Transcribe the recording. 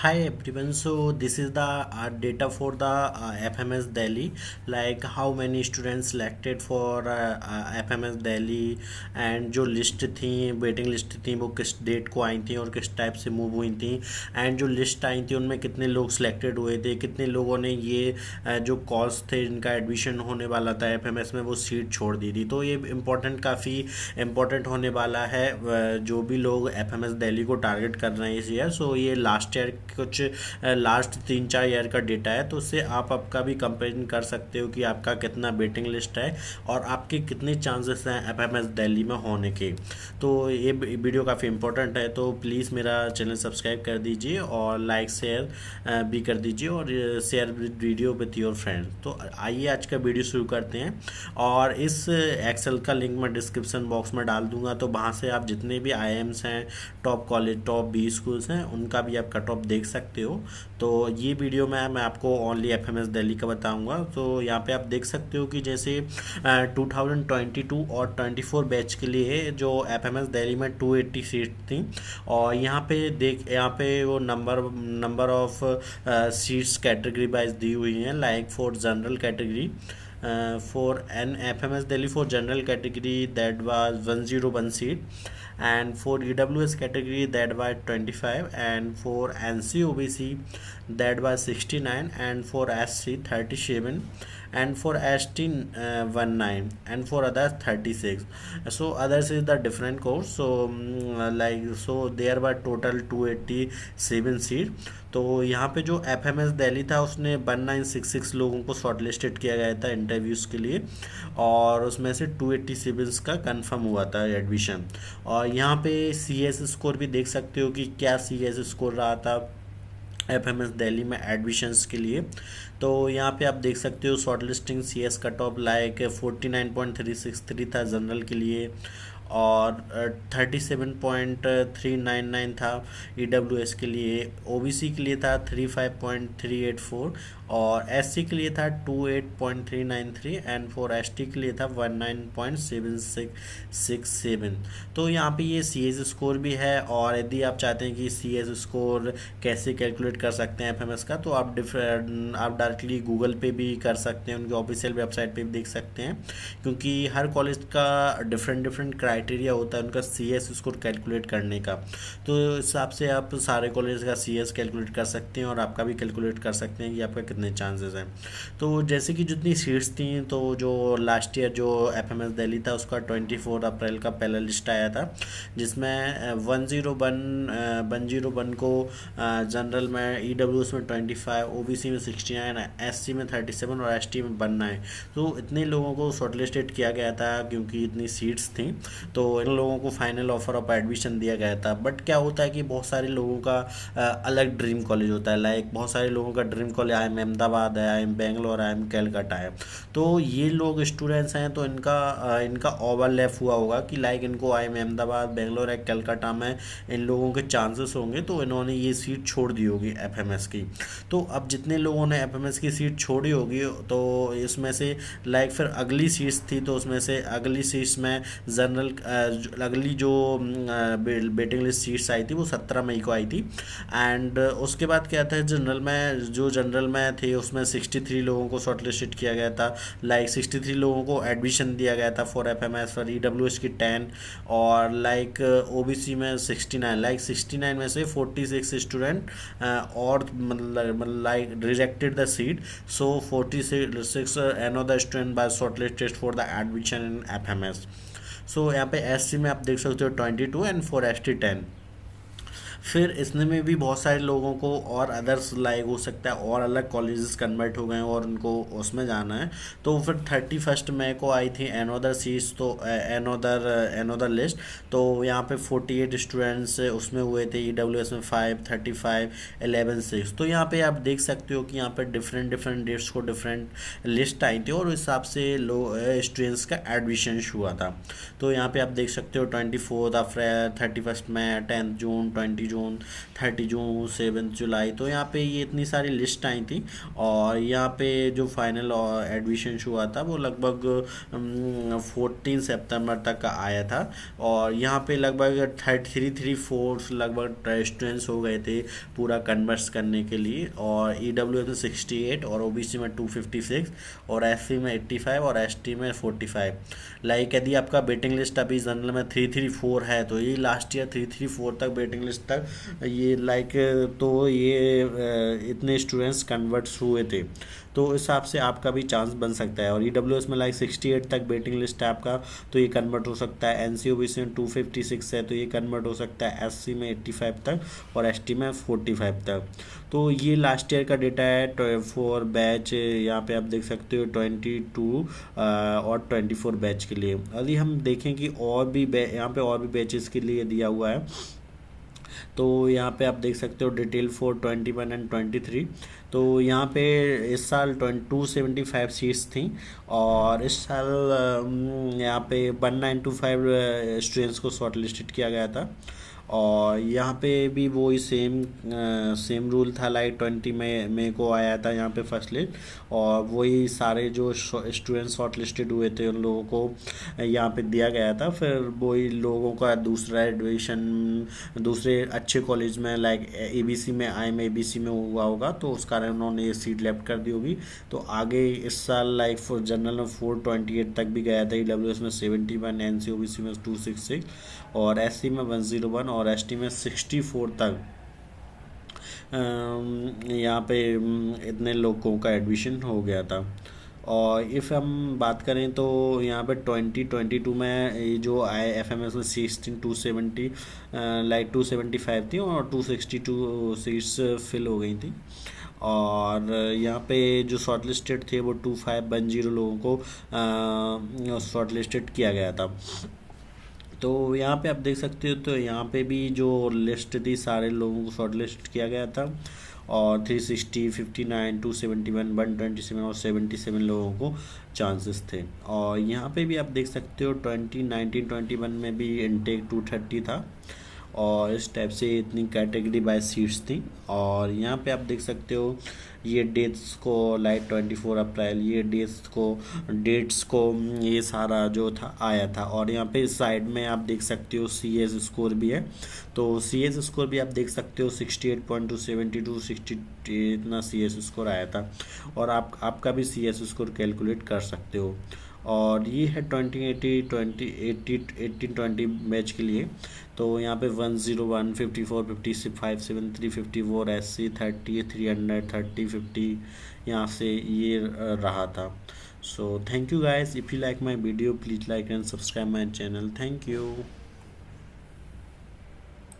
Hi everyone, so this is the data for the FMS Delhi, like how many students selected for FMS Delhi and जो list थी waiting list थी वो किस date को आई थी और किस टाइप से मूव हुई थी एंड जो लिस्ट आई थी उनमें कितने लोग सिलेक्टेड हुए थे, कितने लोगों ने ये जो कॉर्स थे जिनका एडमिशन होने वाला था एफएमएस में वो सीट छोड़ दी थी। तो ये इम्पोर्टेंट काफ़ी इम्पोर्टेंट होने वाला है जो भी लोग एफएमएस दिल्ली को टारगेट कर रहे हैं इस ईयर। सो ये लास्ट ईयर कुछ लास्ट 3-4 ईयर का डेटा है, तो उससे आप आपका भी कंपेरिजन कर सकते हो कि आपका कितना वेटिंग लिस्ट है और आपके कितने चांसेस हैं एफएमएस दिल्ली में होने के। तो ये वीडियो काफ़ी इंपॉर्टेंट है, तो प्लीज़ मेरा चैनल सब्सक्राइब कर दीजिए और लाइक शेयर भी कर दीजिए और share video with your friend. तो आइए आज का वीडियो शुरू करते हैं और इस एक्सेल का लिंक मैं डिस्क्रिप्शन बॉक्स में डाल दूंगा, तो वहाँ से आप जितने भी आईएम्स हैं, टॉप कॉलेज, टॉप 20 स्कूल्स हैं, उनका भी आप कट ऑफ देख सकते हो। तो ये वीडियो में मैं आपको ओनली एफएमएस दिल्ली का बताऊंगा। तो यहाँ पे आप देख सकते हो कि जैसे 2022 और 24 बैच के लिए जो एफएमएस दिल्ली में 280 सीट थी और यहाँ पे वो number of seats category wise दी हुई हैं। Like for general category for an FMS Delhi for general category that was 101 seat, and for EWS category that was 25, and for NC OBC that was 69, and for SC 37, and for ST 19, and for others 36. So others is the different course. So there were total 287 seat। तो यहाँ पे जो F M S Delhi था उसने 1966 लोगों को short listed किया गया था इंटरव्यूज़ के लिए और उसमें से 287 का कंफर्म हुआ था एडमिशन। और यहाँ पे सी एस स्कोर भी देख सकते हो कि क्या सी एस स्कोर रहा था एफ एम एस दिल्ली में एडमिशन्स के लिए। तो यहाँ पे आप देख सकते हो short listing C S cut off like 49.363 था जनरल के लिए और 37.399 था ईडब्ल्यूएस के लिए। ओबीसी के लिए था 35.384 और एससी के लिए था 28.393 एंड फॉर एसटी के लिए था 19.7667। तो यहाँ पे ये सीएस स्कोर भी है और यदि आप चाहते हैं कि सीएस स्कोर कैसे कैलकुलेट कर सकते हैं एफएमएस का, तो आप डायरेक्टली गूगल पे भी कर सकते हैं, उनकी ऑफिशियल वेबसाइट पे भी देख सकते हैं, क्योंकि हर कॉलेज का डिफरेंट क्राइटेरिया होता है उनका सीएस स्कोर कैलकुलेट करने का। तो इस हिसाब से आप सारे कॉलेज का सीएस कैलकुलेट कर सकते हैं और आपका भी कैलकुलेट कर सकते हैं कि आपका कितने चांसेस हैं। तो जैसे कि जितनी सीट्स थी, तो जो लास्ट ईयर जो एफएमएस दिल्ली था उसका 24 अप्रैल का पहला लिस्ट आया था, जिसमें 101 को जनरल में, ईडब्ल्यूएस में 25, ओबीसी में 69, एससी में 37 और एसटी में 19। तो इतने लोगों को शॉर्टलिस्टेड किया गया था क्योंकि इतनी सीट्स थी, तो इन लोगों को फाइनल ऑफर ऑफ एडमिशन दिया गया था। बट क्या होता है कि बहुत सारे लोगों का अलग ड्रीम कॉलेज होता है। लाइक बहुत सारे लोगों का dream college I M Ahmedabad है, I M Bangalore, I M Calcutta है। तो ये लोग स्टूडेंट्स हैं तो इनका ओवरलैप हुआ होगा कि लाइक इनको आई एम अहमदाबाद, बेंगलोर है, कैलकाटा में इन लोगों के चांसेस होंगे, तो इन्होंने ये सीट छोड़ दी होगी एफएमएस की। तो अब जितने लोगों ने एफएमएस की सीट छोड़ी होगी तो इसमें से लाइक फिर अगली सीट्स थी, तो उसमें से अगली सीट्स में जनरल अगली जो वेटिंग लिस्ट सीट्स आई थी वो 17 मई को आई थी। एंड उसके बाद क्या था, जनरल में थे उसमें 63 लोगों को शॉर्टलिस्टेड किया गया था। लाइक 63 लोगों को एडमिशन दिया गया था फॉर एफएमएस, फॉर ईडब्ल्यूएस की 10 और लाइक ओबीसी में 69। लाइक 69 में से 46 स्टूडेंट और मतलब like rejected the seat, so 46 another student by shortlisted for the admission in FMS। सो यहाँ पे एससी में आप देख सकते हो 22 एंड फॉर एसटी 10। फिर इसमें में भी बहुत सारे लोगों को और अदर्स लाइक हो सकता है और अलग कॉलेजेस कन्वर्ट हो गए और उनको उसमें जाना है। तो फिर 31 मई को आई थी एनोदर सीट्स, तो एनोदर लिस्ट। तो यहाँ पे 48 स्टूडेंट्स उसमें हुए थे, ईडब्ल्यूएस में 5, 35, 11, 6। तो यहाँ पे आप देख सकते हो कि यहाँ पे डिफरेंट डेट्स को डिफरेंट लिस्ट आई थी और उस हिसाब से स्टूडेंट्स का एडमिशन हुआ था। तो यहाँ पे आप देख सकते हो 24 अप्रैल, 31 मई, 10 जून, 20 जून, 30 जून, 7 जुलाई। तो यहाँ पे ये इतनी सारी लिस्ट आई थी। और यहाँ पे जो फाइनल एडमिशन हुआ था वो लगभग 14 सितंबर तक आया था। और यहाँ पे लगभग 334 लगभग स्टूडेंट्स हो गए थे पूरा कन्वर्स करने के लिए। और EWS में 68 और OBC में 256 और SC में 85 और ST में 45। लाइक यदि आपका वेटिंग लिस्ट अभी जनरल में 334 है तो ये लास्ट ईयर 334 तक वेटिंग लिस्ट तक ये लाइक तो ये इतने स्टूडेंट्स कन्वर्ट्स हुए थे। तो इस हिसाब से आपका भी चांस बन सकता है। और EWS में लाइक 68 तक वेटिंग लिस्ट है आपका, तो ये कन्वर्ट हो सकता है। NC-OBC में 256 है तो ये कन्वर्ट हो सकता है SC में 85 तक और ST में 45 तक। तो ये लास्ट ईयर का डेटा है फॉर बैच। यहाँ पे आप देख सकते हो 22 और 24 बैच के लिए। यदि हम देखें कि और भी यहाँ पे और भी बैचेस के लिए दिया हुआ है, तो यहाँ पे आप देख सकते हो डिटेल फॉर 21 एंड 23। तो यहाँ पे इस साल 275 सीट्स थी और इस साल यहाँ पे 1925 स्टूडेंट्स को शॉर्ट लिस्टेड किया गया था। और यहाँ पे भी वही सेम रूल था। लाइक 20 मई को आया था यहाँ पे फर्स्ट लिस्ट। और वही सारे जो स्टूडेंट शॉर्ट लिस्टेड हुए थे उन लोगों को यहाँ पे दिया गया था। फिर वही लोगों का दूसरा एडमिशन दूसरे अच्छे कॉलेज में लाइक ABC में ABC में हुआ होगा, तो उस कारण उन्होंने ये सीट लेफ्ट कर दी होगी। तो आगे इस साल लाइक फॉर जनरल में 428 तक भी गया था, EWS में 71, NC-OBC में 266 और SC में 101 और ST में 64 तक यहाँ पे इतने लोगों का एडमिशन हो गया था। और इफ़ हम बात करें तो यहाँ पे 2022 में ये जो आए FMS में 270 लाइक 275 थी और 262 सीट्स फिल हो गई थी। और यहाँ पे जो शॉर्ट लिस्टेड थे वो 2510 लोगों को शॉर्ट लिस्टेड किया गया था। तो यहाँ पे आप देख सकते हो, तो यहाँ पे भी जो लिस्ट थी सारे लोगों को शॉर्ट लिस्ट किया गया था। और 360, 59, 271, 127 और 77 लोगों को चांसेस थे। और यहाँ पे भी आप देख सकते हो 2019-21 में भी इनटेक 230 था। और इस टाइप से इतनी कैटेगरी बाय सीट्स थी। और यहाँ पे आप देख सकते हो ये डेट्स को लाइक 24 अप्रैल ये डेट्स को ये सारा जो था आया था। और यहाँ पे साइड में आप देख सकते हो CS स्कोर भी है। तो CS स्कोर भी आप देख सकते हो 68.272 60 इतना CS स्कोर आया था। और आपका भी CS स्कोर कैलकुलेट कर सकते हो। और ये है 18-20 मैच के लिए। तो यहाँ पे 101, 54, 56, 57, 354, SC 30, 300, 30, 50 यहाँ से ये रहा था। So thank you guys. If you like my video please like and subscribe my channel. Thank you.